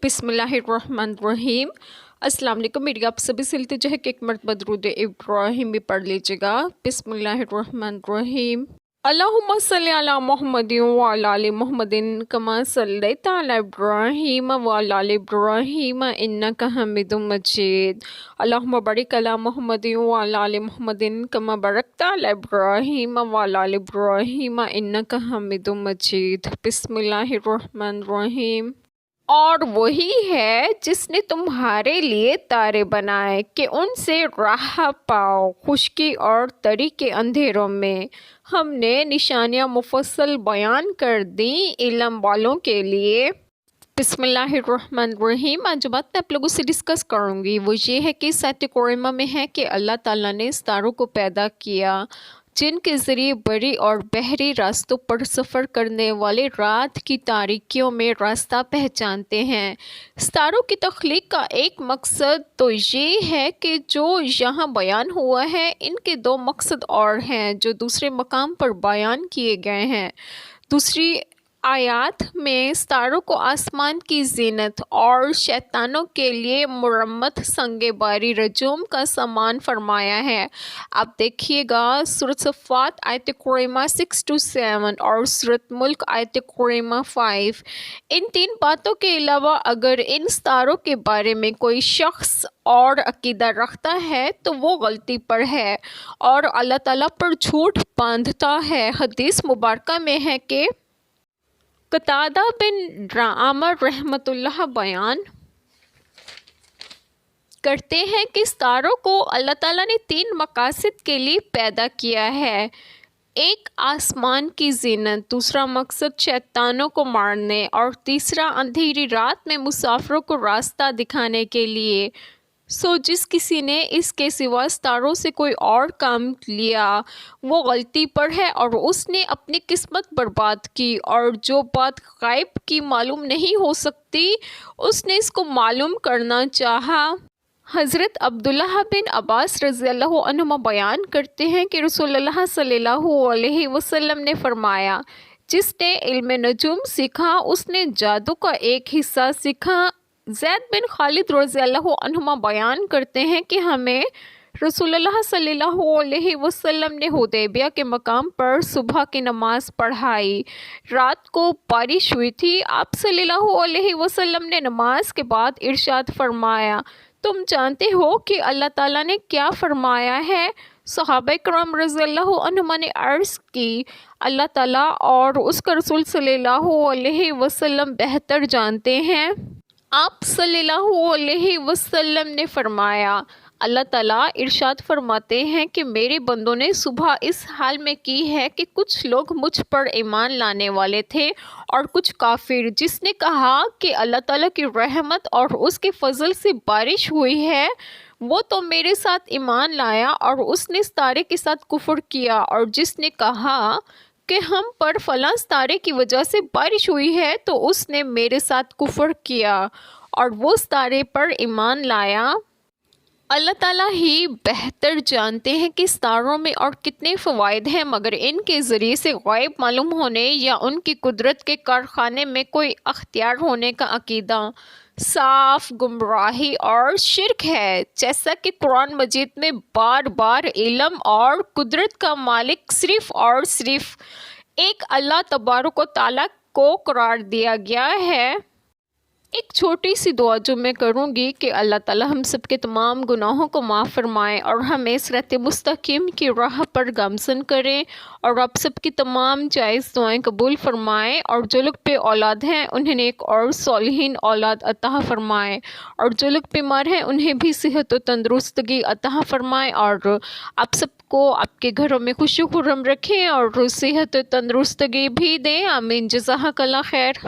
बिस्मिल्लाहिर्रहमानिर्रहीम। अस्सलाम वालेकुम। मेरी आप सभी से इल्तिजा है कि एक मरतबा दुरूद इब्राहिम भी पढ़ लीजिएगा। बिस्मिल्लाहिर्रहमानिर्रहीम। अल्लाहुम्मा सल्ली अला मुहम्मदिन व अला आलि मुहम्मदिन कमा सल्लैता अला इब्राहीम व अला आलि इब्राहीम इन्नका हमीदुम मजीद। अल्लाहुम्मा बारिक अला मुहम्मदिन व अला आलि मुहम्मदिन कमा बारकता अला इब्राहीम व अला आलि इब्राहीम इन्नका हमीदुम मजीद। बिस्मिल्लाहिर्रहमानिर्रहीम। और वही है जिसने तुम्हारे लिए तारे बनाए कि उनसे राह पाओ खुश्की और तरी के अंधेरों में। हमने निशानियाँ मुफस्सल बयान कर दी इल्म वालों के लिए। बिस्मिल्लाहिर्रहमानिर्रहीम। आज जो बात मैं आप लोगों से डिस्कस करूँगी वो ये है कि साहित्य कुरान में है कि अल्लाह ताला ने सितारों को पैदा किया जिनके ज़रिए बड़ी और बहरी रास्तों पर सफ़र करने वाले रात की तारीकियों में रास्ता पहचानते हैं। सितारों की तख्लीक का एक मकसद तो ये है कि जो यहाँ बयान हुआ है इनके दो मकसद और हैं जो दूसरे मकाम पर बयान किए गए हैं। दूसरी आयात में सितारों को आसमान की जीनत और शैतानों के लिए मुरम्मत संगे बारी रजूम का सामान फरमाया है। आप देखिएगा सूरत सफ़ात आयत कुरैमा 6-7 और सूरत मुल्क आयत कुरैमा 5। इन तीन बातों के अलावा अगर इन सितारों के बारे में कोई शख्स और अकीदा रखता है तो वो गलती पर है और अल्लाह ताला पर झूठ बांधता है। हदीस मुबारका में है कि कतादा बिन आमर रहमतुल्लाह बयान करते हैं कि सितारों को अल्लाह ताला ने तीन मकासद के लिए पैदा किया है। एक आसमान की जीनत, दूसरा मकसद शैतानों को मारने और तीसरा अंधेरी रात में मुसाफिरों को रास्ता दिखाने के लिए। जिस किसी ने इसके सिवा सितारों से कोई और काम लिया वो गलती पर है और उसने अपनी किस्मत बर्बाद की। और जो बात गायब की मालूम नहीं हो सकती उसने इसको मालूम करना चाहा। हज़रत अब्दुल्लाह बिन अब्बास रज़ियल्लाहु अन्हुमा बयान करते हैं कि रसूलुल्लाह सल्लल्लाहु अलैहि वसल्लम ने फरमाया, जिसने इल्म नजूम सीखा उसने जादू का एक हिस्सा सीखा। ज़ैद बिन खालिद रज़ियल्लाहु अन्हुमा बयान करते हैं कि हमें रसूलुल्लाह सल्लल्लाहु अलैहि वसल्लम ने हुदैबिया के मकाम पर सुबह की नमाज़ पढ़ाई। रात को बारिश हुई थी। आप सल्लल्लाहु अलैहि वसल्लम ने नमाज के बाद इरशाद फरमाया, तुम जानते हो कि अल्लाह ताला ने क्या फरमाया है? सहाबा किराम रज़ियल्लाहु अन्हुमा ने अर्ज़ की, अल्लाह ताला और उसका रसूल सल्लल्लाहु अलैहि वसल्लम बेहतर जानते हैं। आप सल्लल्लाहु अलैहि वसल्लम ने फरमाया, अल्लाह ताला इरशाद फरमाते हैं कि मेरे बंदों ने सुबह इस हाल में की है कि कुछ लोग मुझ पर ईमान लाने वाले थे और कुछ काफिर। जिसने कहा कि अल्लाह ताला की रहमत और उसके फजल से बारिश हुई है वो तो मेरे साथ ईमान लाया और उसने सितारे के साथ कुफ्र किया। और जिसने कहा कि हम पर फलां सितारे की वजह से बारिश हुई है तो उसने मेरे साथ कुफ्र किया और वो सितारे पर ईमान लाया। अल्लाह ताला ही बेहतर जानते हैं कि सितारों में और कितने फ़वाइद हैं, मगर इनके ज़रिए से गायब मालूम होने या उनकी कुदरत के कारखाने में कोई अख्तियार होने का अकीदा साफ गुमराही और शिरक है। जैसा कि कुरान मजीद में बार बार इल्म और कुदरत का मालिक सिर्फ़ और सिर्फ एक अल्लाह तबारक व तआला को करार दिया गया है। एक छोटी सी दुआ जो मैं करूँगी कि अल्लाह ताला हम सब के तमाम गुनाहों को माफ़ फरमाए और हमें सिरात मुस्तकीम की राह पर गामज़न करें और आप सब की तमाम जायज़ दुआएं कबूल फरमाएं। और जो लोग पे औलाद हैं उन्हें एक और सौलिहीन औलाद अता फरमाएं और जो लोग बीमार हैं उन्हें भी सेहत व तंदुरुस्तगी अता फरमाएं और आप सबको आपके घरों में खुशी खुर्रम रखें और सेहत व तंदुरुस्तगी भी दें। आमीन। जज़ाकल्लाह खैर।